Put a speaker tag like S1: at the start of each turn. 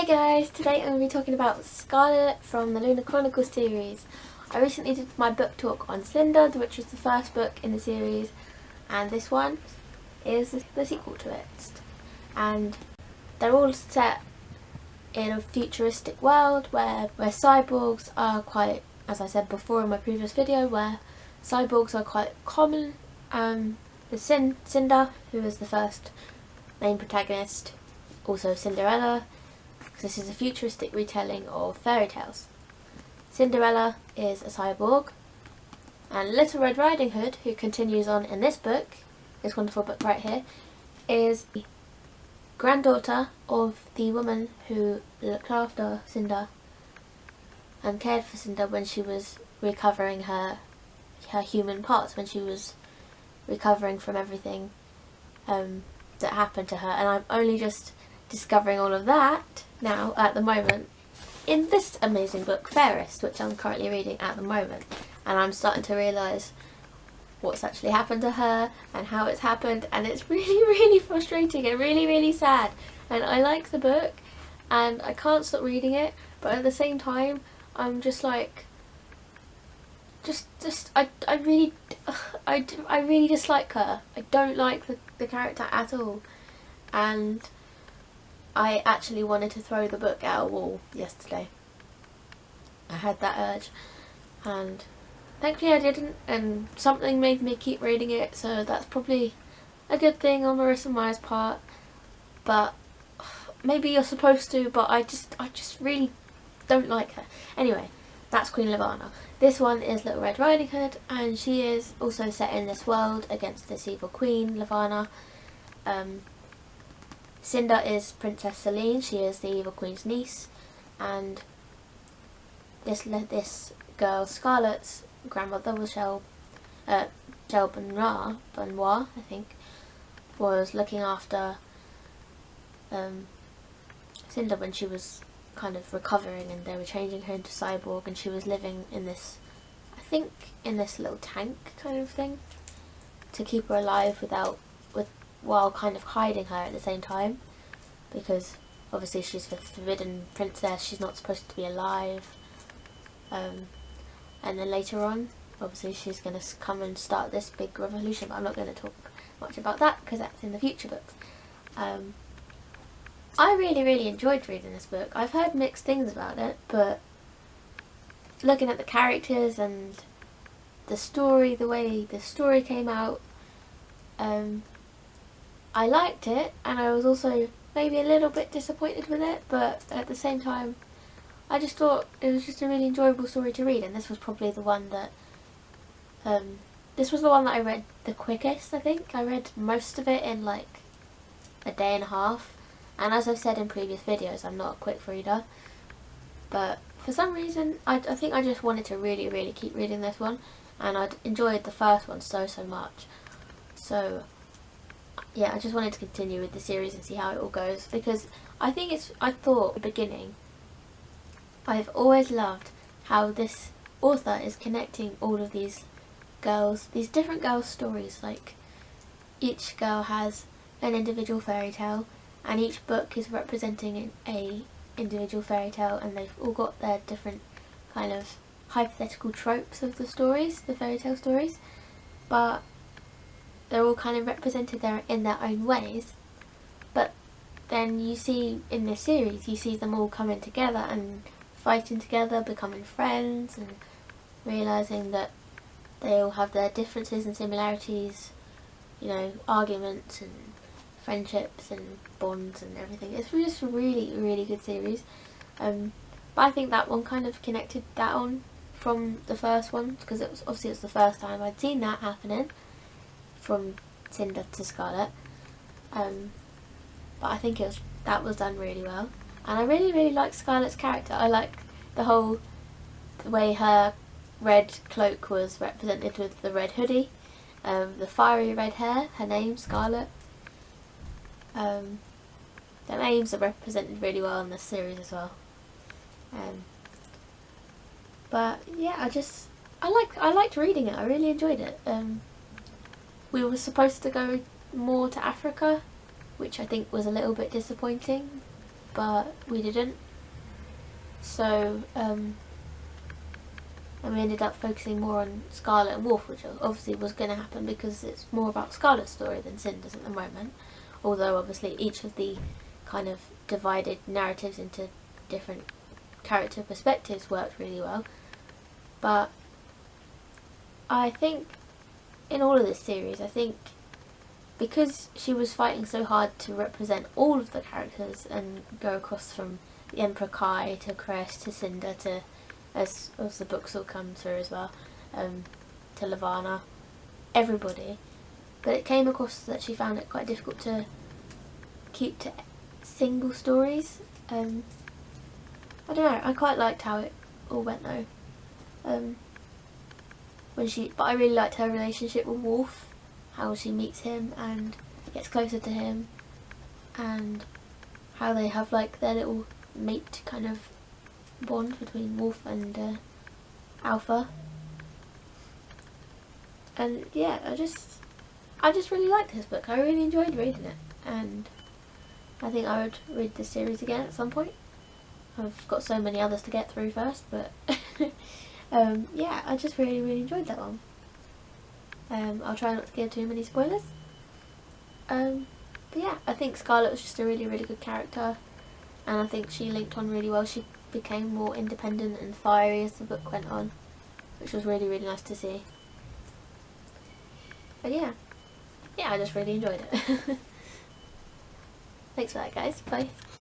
S1: Hi guys, today I'm going to be talking about Scarlet from the Lunar Chronicles series. I recently did my book talk on Cinder, which was the first book in the series, and this one is the sequel to it. And they're all set in a futuristic world where cyborgs are quite, as I said before in my previous video, where cyborgs are quite common. There's Cinder, who is the first main protagonist, also Cinderella. This is a futuristic retelling of fairy tales. Cinderella is a cyborg, and Little Red Riding Hood, who continues on in this book, this wonderful book right here, is the granddaughter of the woman who looked after Cinder and cared for Cinder when she was recovering her human parts, when she was recovering from everything that happened to her. And I'm only just discovering all of that now at the moment in this amazing book Fairest, which I'm currently reading at the moment, and I'm starting to realise what's actually happened to her and how it's happened, and it's really frustrating and really sad. And I like the book and I can't stop reading it, but at the same time I'm just like I really dislike her. I don't like the character at all, and I actually wanted to throw the book at a wall yesterday. I had that urge, and thankfully I didn't, and something made me keep reading it, so that's probably a good thing on Marissa Meyer's part. But maybe you're supposed to, but I just really don't like her. Anyway, that's Queen Levana. This one is Little Red Riding Hood, and she is also set in this world against this evil queen, Levana. Cinder is Princess Celine. She is the evil queen's niece, and this girl Scarlet's grandmother was Benoit, I think, was looking after Cinder when she was kind of recovering, and they were changing her into cyborg, and she was living in this, I think, in this little tank kind of thing to keep her alive while kind of hiding her at the same time, because obviously she's the forbidden princess, she's not supposed to be alive. And then later on, obviously she's going to come and start this big revolution, but I'm not going to talk much about that because that's in the future books. I really enjoyed reading this book. I've heard mixed things about it, but looking at the characters and the story, the way the story came out, I liked it, and I was also maybe a little bit disappointed with it, but at the same time I just thought it was just a really enjoyable story to read, and this was probably the one that I read the quickest. I think I read most of it in like a day and a half, and as I've said in previous videos, I'm not a quick reader, but for some reason I think I just wanted to really keep reading this one, and I'd enjoyed the first one so much. So yeah, I just wanted to continue with the series and see how it all goes, because I thought at the beginning, I've always loved how this author is connecting all of these girls, these different girls' stories. Like, each girl has an individual fairy tale, and each book is representing a individual fairy tale, and they've all got their different kind of hypothetical tropes of the stories, the fairy tale stories, but they're all kind of represented there in their own ways. But then you see in this series, you see them all coming together and fighting together, becoming friends, and realising that they all have their differences and similarities, you know, arguments and friendships and bonds and everything. It's just a really good series. But I think that one kind of connected that on from the first one, because it was the first time I'd seen that happening, from Cinder to Scarlet. But I think that was done really well, and I really like Scarlet's character. I like the way her red cloak was represented with the red hoodie, the fiery red hair, her name Scarlet. Their names are represented really well in this series as well. But yeah, I liked reading it. I really enjoyed it. We were supposed to go more to Africa, which I think was a little bit disappointing. but we didn't. So, and we ended up focusing more on Scarlet and Wolf, which obviously was going to happen because it's more about Scarlet's story than Cinder's at the moment. Although obviously each of the kind of divided narratives into different character perspectives worked really well. But I think in all of this series, I think because she was fighting so hard to represent all of the characters and go across from the Emperor Kai to Cress to Cinder to, as the books will come through as well, to Lavana, everybody. But it came across that she found it quite difficult to keep to single stories. I don't know, I quite liked how it all went though. But I really liked her relationship with Wolf, how she meets him and gets closer to him, and how they have like their little mate kind of bond between Wolf and Alpha. And yeah, I just really liked this book. I really enjoyed reading it, and I think I would read this series again at some point. I've got so many others to get through first, but yeah, I just really enjoyed that one. I'll try not to give too many spoilers. But yeah, I think Scarlet was just a really good character, and I think she linked on really well. She became more independent and fiery as the book went on, which was really nice to see. But yeah, I just really enjoyed it. Thanks for that, guys. Bye.